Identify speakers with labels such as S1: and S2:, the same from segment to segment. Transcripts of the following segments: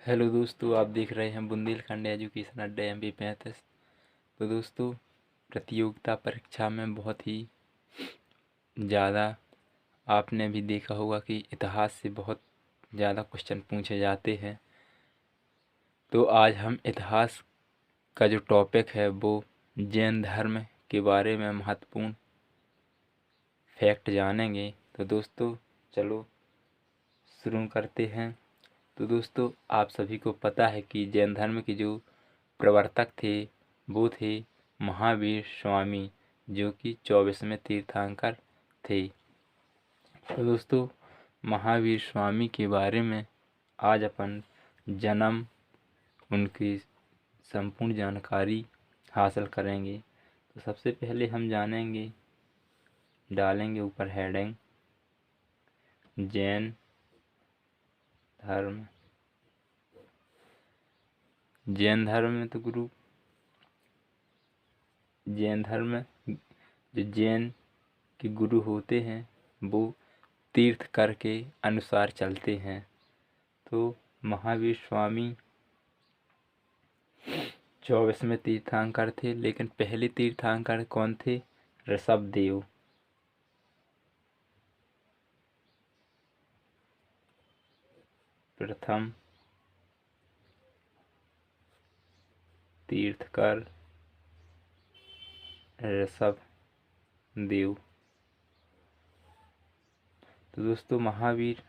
S1: Hello दोस्तों, आप देख रहे हैं बुंदेलखंड एजुकेशन अड्डा MP35। तो दोस्तों, प्रतियोगिता परीक्षा में बहुत ही ज़्यादा आपने भी देखा होगा कि इतिहास से बहुत ज़्यादा क्वेश्चन पूछे जाते हैं। तो आज हम इतिहास का जो टॉपिक है वो जैन धर्म के बारे में महत्वपूर्ण फैक्ट जानेंगे। तो दोस्तों चलो शुरू करते हैं। तो दोस्तों, आप सभी को पता है कि जैन धर्म के जो प्रवर्तक थे वो थे महावीर स्वामी, जो कि 24वें तीर्थंकर थे। तो दोस्तों, महावीर स्वामी के बारे में आज अपन जन्म, उनकी संपूर्ण जानकारी हासिल करेंगे। तो सबसे पहले हम जानेंगे, डालेंगे ऊपर हेडिंग जैन धर्म। जैन धर्म में तो जैन धर्म में जो जैन के गुरु होते हैं वो तीर्थंकर के अनुसार चलते हैं। तो महावीर स्वामी 24वें तीर्थंकर थे, लेकिन पहले तीर्थंकर कौन थे? ऋषभदेव। प्रथम तीर्थंकर ऋषभदेव। तो दोस्तों, महावीर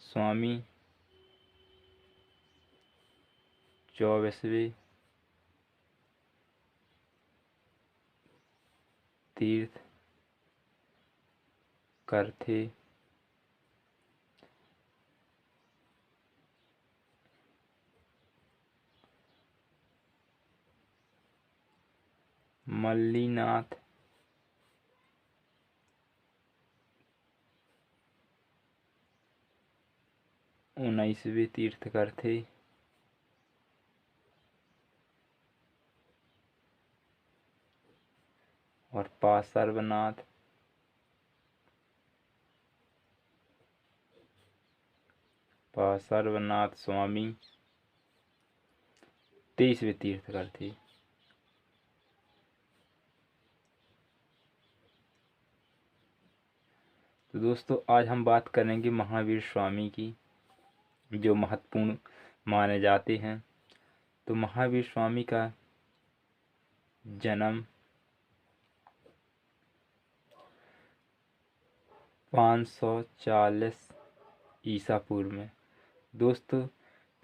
S1: स्वामी 24वें तीर्थंकर थे। मल्लीनाथ 19वें तीर्थंकर थे। और पार्श्वनाथ स्वामी 23वें तीर्थंकर थे। तो दोस्तों, आज हम बात करेंगे महावीर स्वामी की, जो महत्वपूर्ण माने जाते हैं। तो महावीर स्वामी का जन्म 540 ईसा पूर्व में। दोस्तों,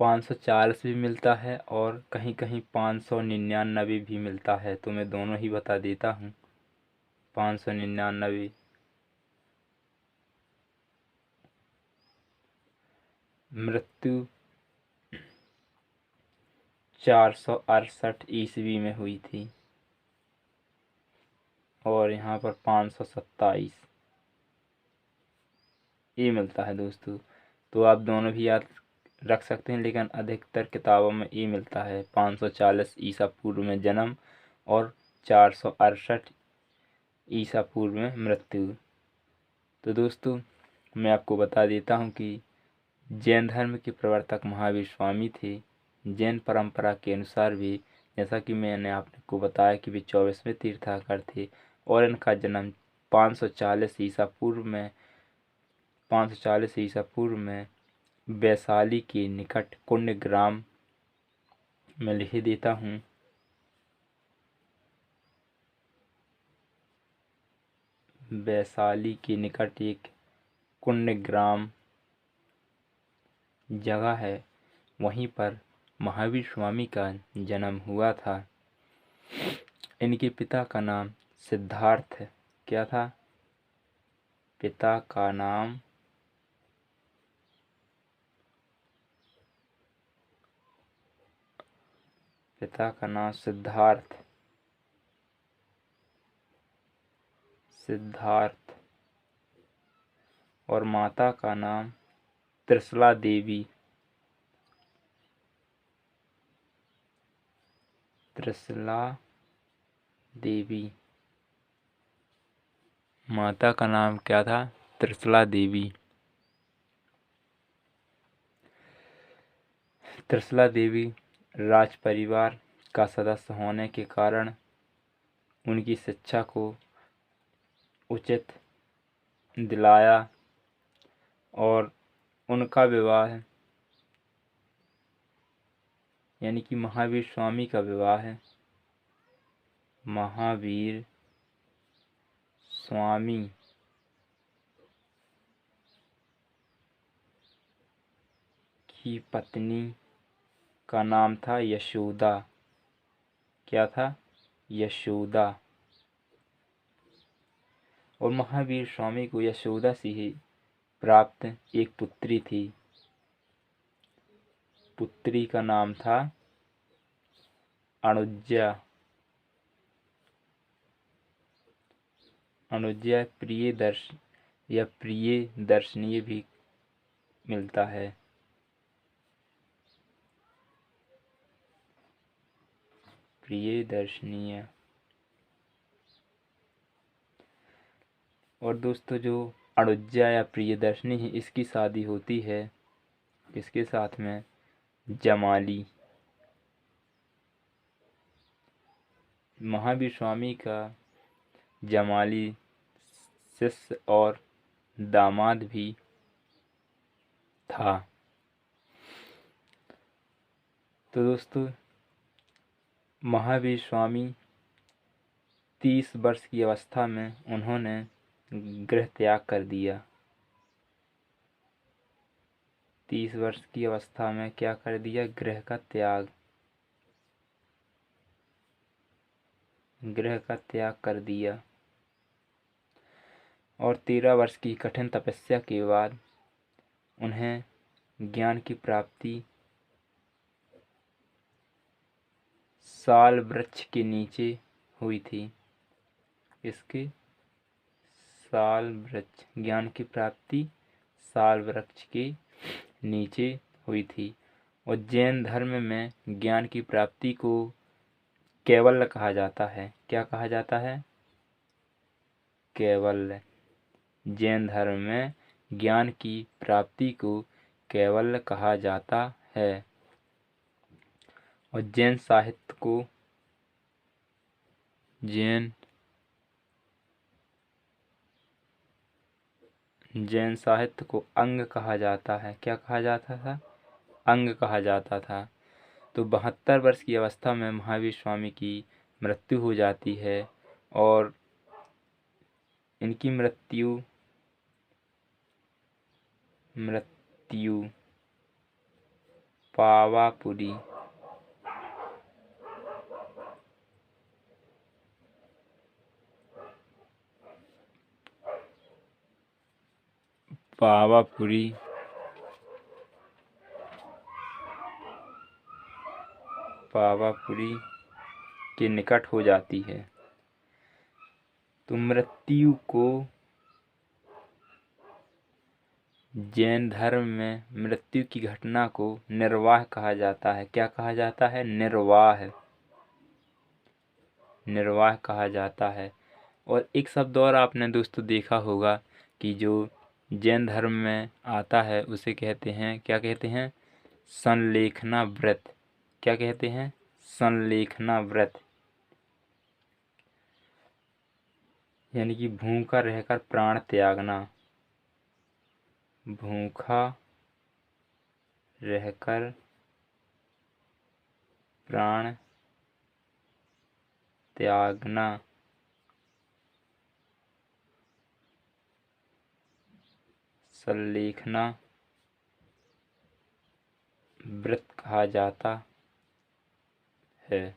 S1: 540 भी मिलता है और कहीं कहीं 599 भी मिलता है, तो मैं दोनों ही बता देता हूँ। 599। मृत्यु 468 ईस्वी में हुई थी। और यहाँ पर 527 ये मिलता है दोस्तों। तो आप दोनों भी याद रख सकते हैं, लेकिन अधिकतर किताबों में ये मिलता है 540 ईसा पूर्व में जन्म और 468 ईसा पूर्व में मृत्यु। तो दोस्तों, मैं आपको बता देता हूँ कि जैन धर्म के प्रवर्तक महावीर स्वामी थे। जैन परंपरा के अनुसार भी, जैसा कि मैंने आपको बताया कि वे 24वें तीर्थंकर थे और इनका जन्म 540 ईसा पूर्व में वैशाली के निकट कुंडग्राम में लिख देता हूँ। वैशाली के निकट एक कुंडग्राम जगह है, वहीं पर महावीर स्वामी का जन्म हुआ था। इनके पिता का नाम सिद्धार्थ क्या था? पिता का नाम सिद्धार्थ और माता का नाम त्रिशला देवी। माता का नाम क्या था? त्रिशला देवी। त्रिशला देवी राज परिवार का सदस्य होने के कारण उनकी शिक्षा को उचित दिलाया और उनका विवाह यानी कि महावीर स्वामी का विवाह महावीर स्वामी की पत्नी का नाम था यशोदा। क्या था? यशोदा। और महावीर स्वामी को यशोदा से ही प्राप्त एक पुत्री थी। पुत्री का नाम था अनुज्जा। अनुज्जा प्रियदर्शनीय भी मिलता है। प्रियदर्शनीय। और दोस्तों जो अनुज्जा या प्रियदर्शनी है, इसकी शादी होती है किसके साथ में? जमाली। महावीर स्वामी का जमाली शिष्य और दामाद भी था। तो दोस्तों महावीर स्वामी 30 वर्ष की अवस्था में उन्होंने गृह त्याग कर दिया। 30 वर्ष की अवस्था में क्या कर दिया? गृह का त्याग। गृह का त्याग कर दिया। और 13 वर्ष की कठिन तपस्या के बाद उन्हें ज्ञान की प्राप्ति साल वृक्ष के नीचे हुई थी। इसके साल वृक्ष, ज्ञान की प्राप्ति साल वृक्ष के नीचे हुई थी। और जैन धर्म में ज्ञान की प्राप्ति को कैवल्य कहा जाता है। क्या कहा जाता है? कैवल्य। जैन धर्म में ज्ञान की प्राप्ति को कैवल्य कहा जाता है। और जैन साहित्य को अंग कहा जाता है। क्या कहा जाता था? अंग कहा जाता था। तो 72 वर्ष की अवस्था में महावीर स्वामी की मृत्यु हो जाती है और इनकी मृत्यु पावापुरी के निकट हो जाती है। तो मृत्यु को जैन धर्म में मृत्यु की घटना को निर्वाह कहा जाता है। क्या कहा जाता है? निर्वाह। निर्वाह कहा जाता है। और एक शब्द और आपने दोस्तों देखा होगा कि जो जैन धर्म में आता है उसे कहते हैं, क्या कहते हैं? संलेखना व्रत। क्या कहते हैं? संलेखना व्रत। यानी कि भूखा रहकर प्राण त्यागना। भूखा रहकर प्राण त्यागना। संलेखना व्रत कहा जाता है।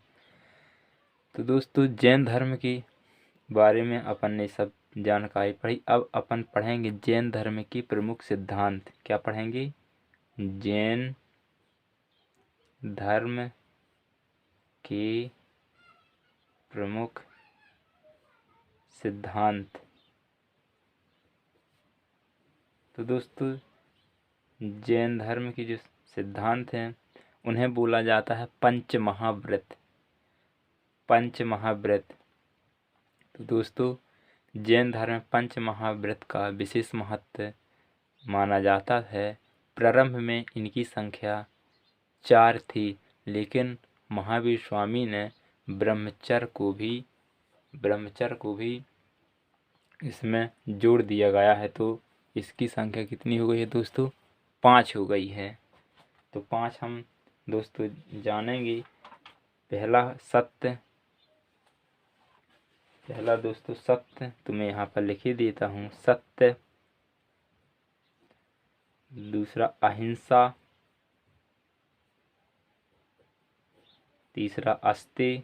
S1: तो दोस्तों जैन धर्म के बारे में अपन ने सब जानकारी पढ़ी। अब अपन पढ़ेंगे जैन धर्म के प्रमुख सिद्धांत। क्या पढ़ेंगे? जैन धर्म के प्रमुख सिद्धांत। तो दोस्तों जैन धर्म के जो सिद्धांत हैं उन्हें बोला जाता है पंच महाव्रत। पंच महाव्रत। तो दोस्तों जैन धर्म में पंच महाव्रत का विशेष महत्व माना जाता है। प्रारंभ में इनकी संख्या 4 थी, लेकिन महावीर स्वामी ने ब्रह्मचर्य को भी इसमें जोड़ दिया गया है। तो इसकी संख्या कितनी हो गई है दोस्तों? 5 हो गई है। तो 5 हम दोस्तों जानेंगे। पहला दोस्तों सत्य, तो मैं यहाँ पर लिख ही देता हूँ सत्य। दूसरा अहिंसा। तीसरा अस्तेय।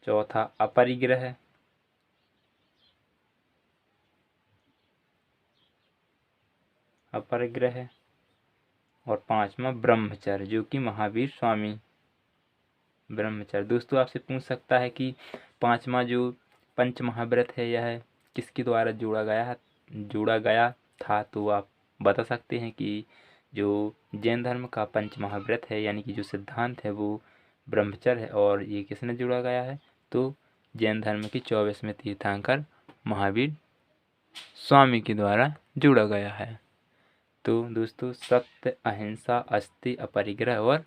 S1: चौथा अपरिग्रह। और 5वां ब्रह्मचर्य, जो कि महावीर स्वामी ब्रह्मचर्य। दोस्तों आपसे पूछ सकता है कि 5वां जो पंच महाव्रत है यह किसके द्वारा जोड़ा गया था? तो आप बता सकते हैं कि जो जैन धर्म का पंच महाव्रत है, यानी कि जो सिद्धांत है वो ब्रह्मचर्य है। और ये किसने जोड़ा गया है? तो जैन धर्म के 24वें तीर्थंकर महावीर स्वामी के द्वारा जोड़ा गया है। तो दोस्तों सत्य, अहिंसा, अस्तेय, अपरिग्रह और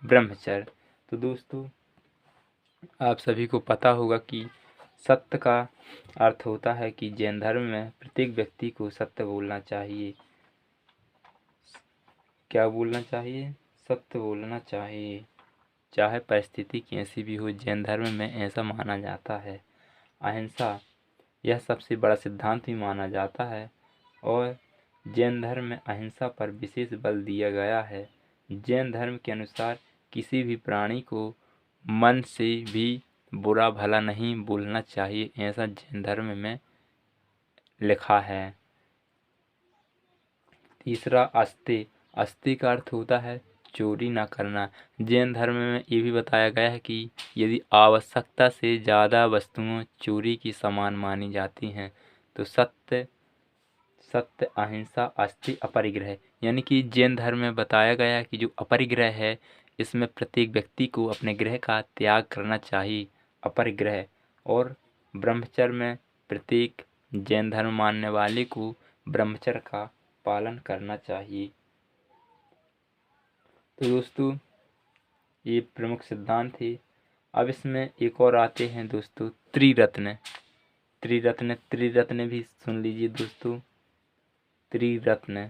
S1: ब्रह्मचर्य। तो दोस्तों आप सभी को पता होगा कि सत्य का अर्थ होता है कि जैन धर्म में प्रत्येक व्यक्ति को सत्य बोलना चाहिए। क्या बोलना चाहिए? सत्य बोलना चाहिए, चाहे परिस्थिति कैसी भी हो। जैन धर्म में ऐसा माना जाता है। अहिंसा, यह सबसे बड़ा सिद्धांत भी माना जाता है और जैन धर्म में अहिंसा पर विशेष बल दिया गया है। जैन धर्म के अनुसार किसी भी प्राणी को मन से भी बुरा भला नहीं बोलना चाहिए, ऐसा जैन धर्म में लिखा है। तीसरा अस्तेय। अस्तेय का अर्थ होता है चोरी ना करना। जैन धर्म में ये भी बताया गया है कि यदि आवश्यकता से ज़्यादा वस्तुएं चोरी की समान मानी जाती हैं तो सत्य, अहिंसा, अस्तेय, अपरिग्रह, यानी कि जैन धर्म में बताया गया है कि जो अपरिग्रह है इसमें प्रत्येक व्यक्ति को अपने गृह का त्याग करना चाहिए, अपरिग्रह। और ब्रह्मचर्य में प्रत्येक जैन धर्म मानने वाले को ब्रह्मचर्य का पालन करना चाहिए। तो दोस्तों ये प्रमुख सिद्धांत थे। अब इसमें एक और आते हैं दोस्तों त्रिरत्न। त्रिरत्न भी सुन लीजिए दोस्तों। त्रिरत्न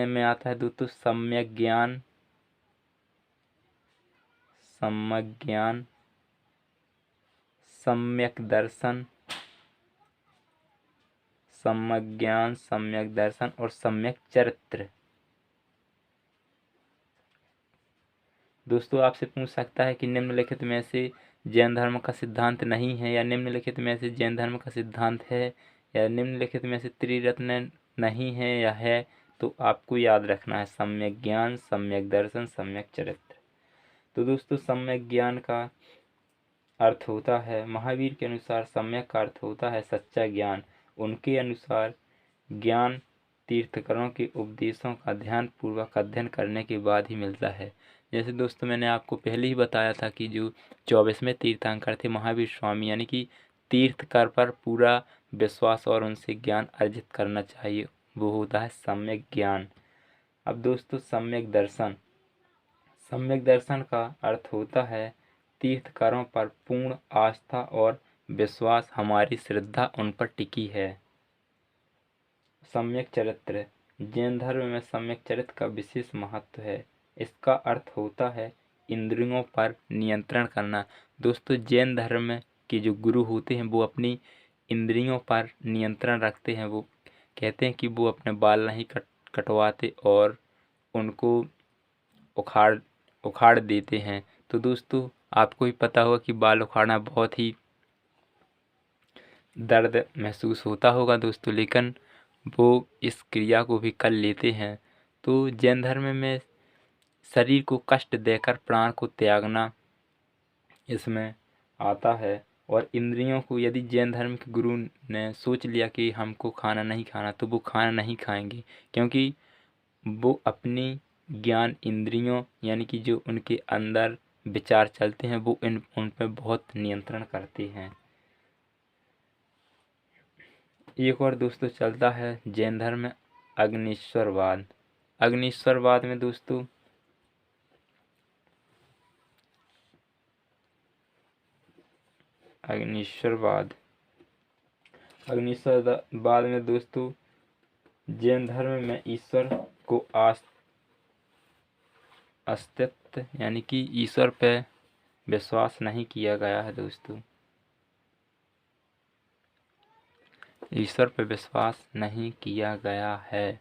S1: में आता है दोस्तों सम्यक ज्ञान, सम्यक दर्शन, सम्यक दर्शन और सम्यक चरित्र। दोस्तों आपसे पूछ सकता है कि निम्नलिखित में से जैन धर्म का सिद्धांत नहीं है, या निम्नलिखित में से जैन धर्म का सिद्धांत है, या निम्नलिखित में से त्रिरत्न नहीं है या है। तो आपको याद रखना है सम्यक ज्ञान, सम्यक दर्शन, सम्यक चरित्र। तो दोस्तों सम्यक ज्ञान का अर्थ होता है, महावीर के अनुसार सम्यक का अर्थ होता है सच्चा ज्ञान। उनके अनुसार ज्ञान तीर्थंकरों के उपदेशों का ध्यानपूर्वक अध्ययन करने के बाद ही मिलता है। जैसे दोस्तों मैंने आपको पहले ही बताया था कि जो 24वें तीर्थंकर थे महावीर स्वामी, यानी कि तीर्थंकर पर पूरा विश्वास और उनसे ज्ञान अर्जित करना चाहिए, वो होता है सम्यक ज्ञान। अब दोस्तों सम्यक दर्शन का अर्थ होता है तीर्थंकरों पर पूर्ण आस्था और विश्वास, हमारी श्रद्धा उन पर टिकी है। सम्यक चरित्र, जैन धर्म में सम्यक चरित्र का विशेष महत्व है। इसका अर्थ होता है इंद्रियों पर नियंत्रण करना। दोस्तों जैन धर्म के जो गुरु होते हैं वो अपनी इंद्रियों पर नियंत्रण रखते हैं। वो कहते हैं कि वो अपने बाल नहीं कटवाते और उनको उखाड़ देते हैं। तो दोस्तों आपको भी पता होगा कि बाल उखाड़ना बहुत ही दर्द महसूस होता होगा दोस्तों, लेकिन वो इस क्रिया को भी कर लेते हैं। तो जैन धर्म में शरीर को कष्ट देकर प्राण को त्यागना इसमें आता है। और इंद्रियों को, यदि जैन धर्म के गुरु ने सोच लिया कि हमको खाना नहीं खाना, तो वो खाना नहीं खाएंगे, क्योंकि वो अपनी ज्ञान इंद्रियों, यानी कि जो उनके अंदर विचार चलते हैं वो उन पर बहुत नियंत्रण करते हैं। एक और दोस्तों चलता है जैन धर्म में अग्निश्वरवाद। अग्निश्वरवाद में दोस्तों अग्निश्वरवाद अग्निश्वरवाद में दोस्तों जैन धर्म में ईश्वर को अस्तित्व यानी कि ईश्वर पे विश्वास नहीं किया गया है दोस्तों। ईश्वर पे विश्वास नहीं किया गया है,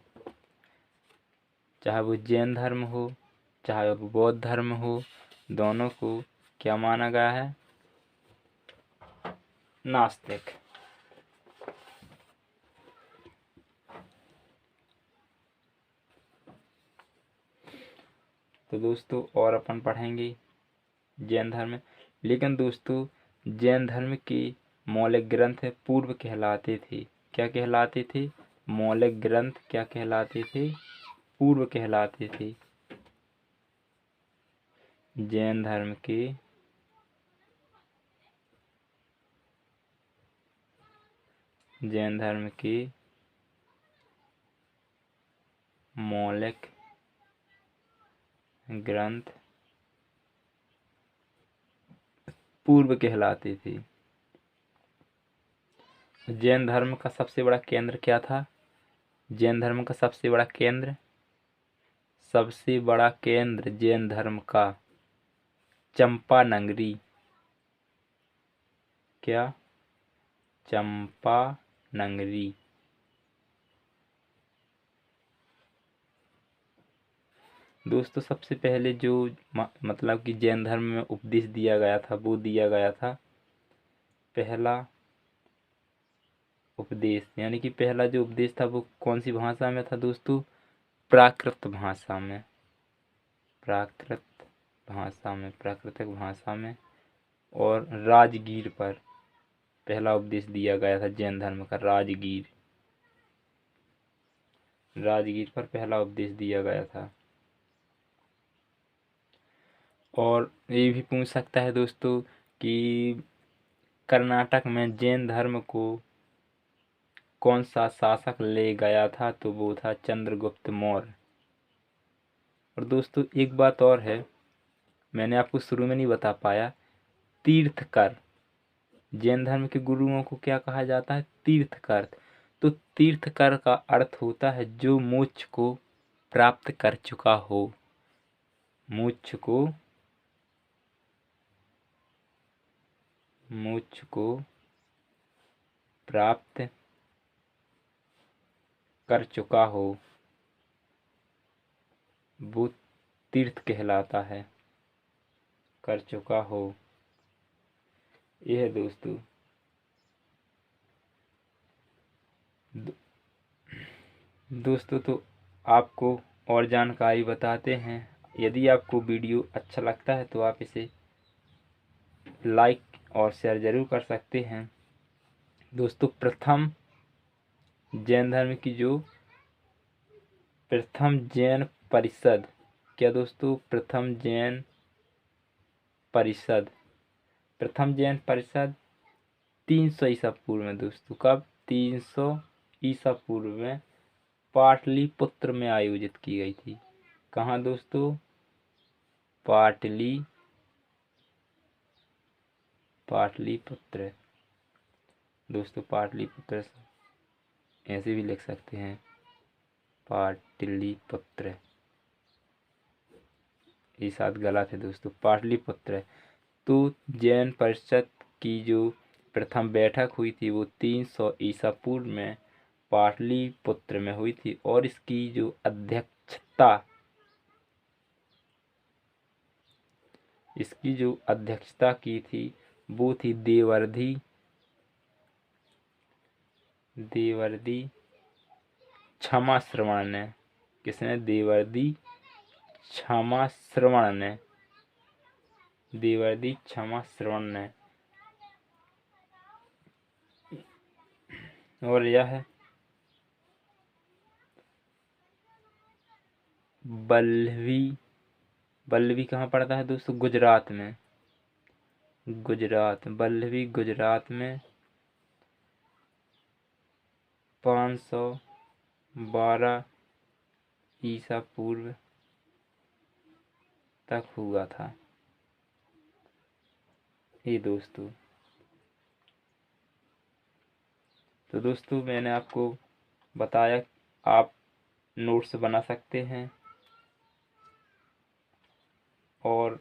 S1: चाहे वो जैन धर्म हो चाहे वो बौद्ध धर्म हो, दोनों को क्या माना गया है? नास्तिक। तो दोस्तों और अपन पढ़ेंगे जैन धर्म। लेकिन दोस्तों जैन धर्म के मौलिक ग्रंथ पूर्व कहलाते थे। क्या कहलाते थे? मौलिक ग्रंथ क्या कहलाते थे? पूर्व कहलाते थे। जैन धर्म के मौलिक ग्रंथ पूर्व कहलाते थे। जैन धर्म का सबसे बड़ा केंद्र क्या था? जैन धर्म का सबसे बड़ा केंद्र जैन धर्म का चंपा नगरी। क्या? चंपा नगरी। दोस्तों सबसे पहले जो मतलब कि जैन धर्म में उपदेश दिया गया था वो दिया गया था, पहला उपदेश यानी कि पहला जो उपदेश था वो कौन सी भाषा में था दोस्तों? प्राकृत भाषा में। प्राकृतिक भाषा में और राजगीर पर पहला उपदेश दिया गया था जैन धर्म का। राजगीर पर पहला उपदेश दिया गया था। और ये भी पूछ सकता है दोस्तों कि कर्नाटक में जैन धर्म को कौन सा शासक ले गया था? तो वो था चंद्रगुप्त मौर्य। और दोस्तों एक बात और है, मैंने आपको शुरू में नहीं बता पाया, तीर्थकर। जैन धर्म के गुरुओं को क्या कहा जाता है? तीर्थकर। तो तीर्थकर का अर्थ होता है जो मोक्ष को प्राप्त कर चुका हो। मोक्ष को प्राप्त कर चुका हो, वो तीर्थ कहलाता है। कर चुका हो, यह है दोस्तों। दोस्तों तो आपको और जानकारी बताते हैं। यदि आपको वीडियो अच्छा लगता है तो आप इसे लाइक और शेयर जरूर कर सकते हैं। दोस्तों प्रथम जैन धर्म की जो प्रथम जैन परिषद, क्या दोस्तों? प्रथम जैन परिषद 300 ईसा पूर्व में दोस्तों। कब? 300 ईसा पूर्व में पाटलिपुत्र में आयोजित की गई थी। कहाँ दोस्तों? पाटलिपुत्र। दोस्तों पाटलिपुत्र ऐसे भी लिख सकते हैं, पाटलिपुत्र। ये साथ गलत है दोस्तों, पाटलिपुत्र। तो जैन परिषद की जो प्रथम बैठक हुई थी वो 300 ईसा पूर्व में पाटलिपुत्र में हुई थी। और इसकी जो अध्यक्षता की थी वो थी देवर्षि क्षमा श्रवण ने। किसने? देवर्षि क्षमा श्रवण ने। और यह है बल्लवी कहाँ पड़ता है दोस्तों? गुजरात में। बल्लवी गुजरात में 500 12 ईसा पूर्व तक हुआ था। ये दोस्तों, तो दोस्तों मैंने आपको बताया आप नोट्स बना सकते हैं और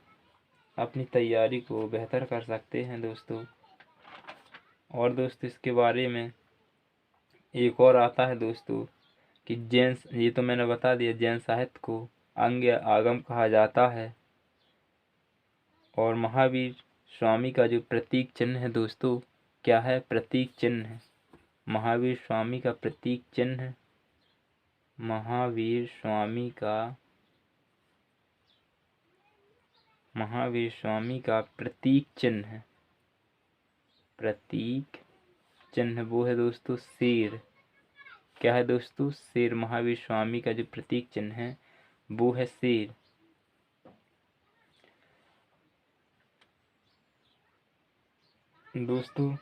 S1: अपनी तैयारी को बेहतर कर सकते हैं दोस्तों। और दोस्तों इसके बारे में एक और आता है दोस्तों कि जैन, ये तो मैंने बता दिया, जैन साहित्य को अंग या आगम कहा जाता है। और महावीर स्वामी का जो प्रतीक चिन्ह है दोस्तों, क्या है? प्रतीक चिन्ह है। महावीर स्वामी का प्रतीक चिन्ह है, महावीर स्वामी का प्रतीक चिन्ह है। प्रतीक चिन्ह वो है दोस्तों शेर। क्या है दोस्तों? शेर। महावीर स्वामी का जो प्रतीक चिन्ह है वो है शेर। दोस्तों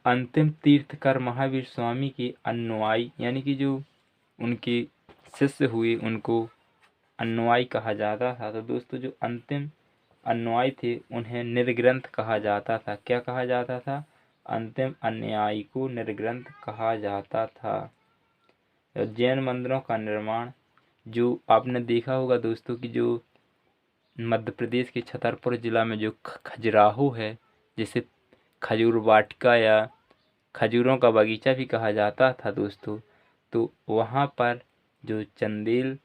S1: अंतिम तीर्थकर महावीर स्वामी के अनुयायी, यानी कि जो उनके शिष्य हुए उनको अनुयायी कहा जाता था। तो दोस्तों जो अंतिम अनुयायी थे उन्हें निर्ग्रंथ कहा जाता था। क्या कहा जाता था? अंतिम अनुयायी को निर्ग्रंथ कहा जाता था। जैन मंदिरों का निर्माण, जो आपने देखा होगा दोस्तों कि जो मध्य प्रदेश के छतरपुर जिला में जो खजुराहो है, जिसे खजूर वाटिका या खजूरों का बगीचा भी कहा जाता था दोस्तों, तो वहाँ पर जो चंदेल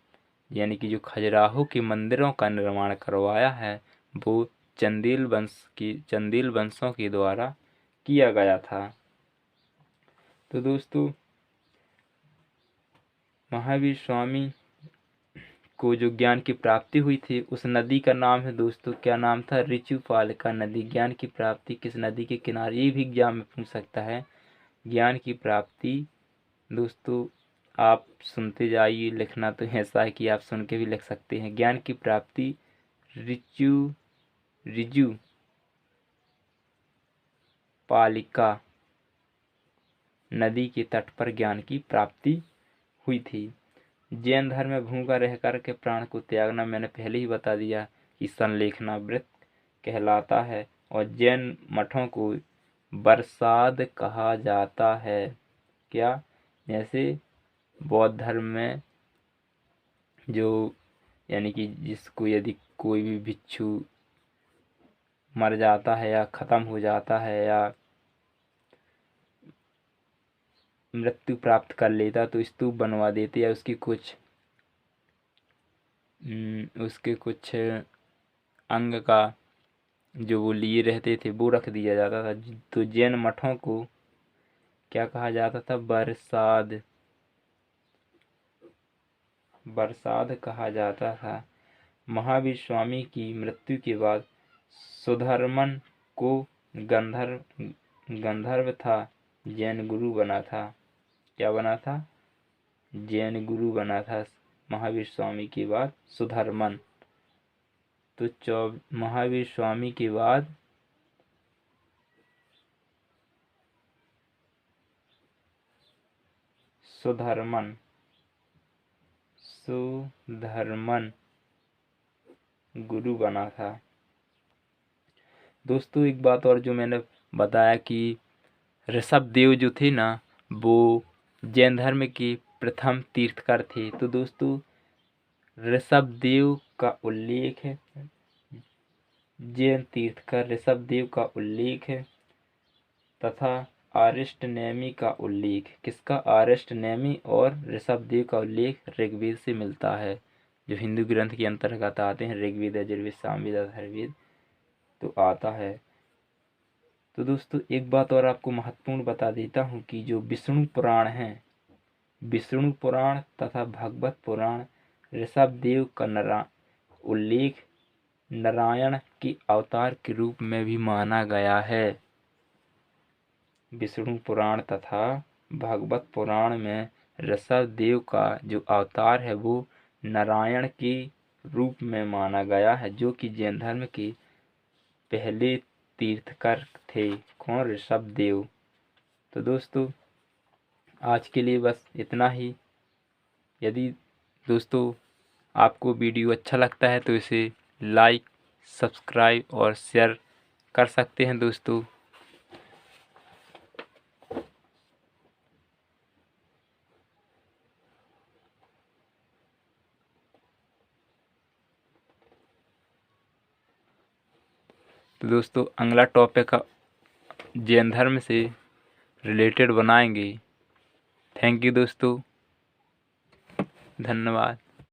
S1: यानी कि जो खजुराहो के मंदिरों का निर्माण करवाया है वो चंदेल वंशों के द्वारा किया गया था। तो दोस्तों महावीर स्वामी को जो ज्ञान की प्राप्ति हुई थी उस नदी का नाम है दोस्तों, क्या नाम था? ऋचुपालिका नदी। ज्ञान की प्राप्ति किस नदी के किनारे? ये भी एग्जाम में पूछ सकता है। ज्ञान की प्राप्ति दोस्तों आप सुनते जाइए, लिखना तो ऐसा है कि आप सुन के भी लिख सकते हैं। ज्ञान की प्राप्ति ऋजु पालिका नदी के तट पर ज्ञान की प्राप्ति हुई थी। जैन धर्म में भूखा रह कर के प्राण को त्यागना, मैंने पहले ही बता दिया कि संलेखना व्रत कहलाता है। और जैन मठों को बरसात कहा जाता है। क्या? जैसे बौद्ध धर्म में जो यानी कि जिसको यदि कोई भी भिक्षु मर जाता है या ख़त्म हो जाता है या मृत्यु प्राप्त कर लेता तो स्तूप बनवा देते या उसके कुछ अंग का जो वो लिए रहते थे वो रख दिया जाता था। तो जैन मठों को क्या कहा जाता था? बरसात कहा जाता था। महावीर स्वामी की मृत्यु के बाद सुधर्मन को गंधर्व था जैन गुरु बना था। क्या बना था? जैन गुरु बना था महावीर स्वामी के बाद सुधर्मन। तो महावीर स्वामी के बाद सुधर्मन गुरु बना था। दोस्तों एक बात और जो मैंने बताया कि ऋषभ देव जो थे ना वो जैन धर्म के प्रथम तीर्थकर थे। तो दोस्तों ऋषभ देव का उल्लेख है, जैन तीर्थकर ऋषभ देव का उल्लेख है तथा आरिष्ट नेमी का उल्लेख। किसका? आरिष्ट नेमी और ऋषभ देव का उल्लेख ऋग्वेद से मिलता है, जो हिंदू ग्रंथ के अंतर्गत आते हैं। ऋग्वेद, यजुर्वेद, सामवेद, अथर्ववेद तो आता है। तो दोस्तों एक बात और आपको महत्वपूर्ण बता देता हूँ कि जो विष्णु पुराण है, विष्णु पुराण तथा भागवत पुराण ऋषभ देव का उल्लेख नारायण के अवतार के रूप में भी माना गया है। विष्णु पुराण तथा भागवत पुराण में ऋषभ देव का जो अवतार है वो नारायण के रूप में माना गया है, जो कि जैन धर्म के पहले तीर्थकर थे। कौन? ऋषभ देव। तो दोस्तों आज के लिए बस इतना ही। यदि दोस्तों आपको वीडियो अच्छा लगता है तो इसे लाइक, सब्सक्राइब और शेयर कर सकते हैं दोस्तों। तो दोस्तों अगला टॉपिक जैन धर्म से रिलेटेड बनाएंगे। थैंक यू दोस्तों, धन्यवाद।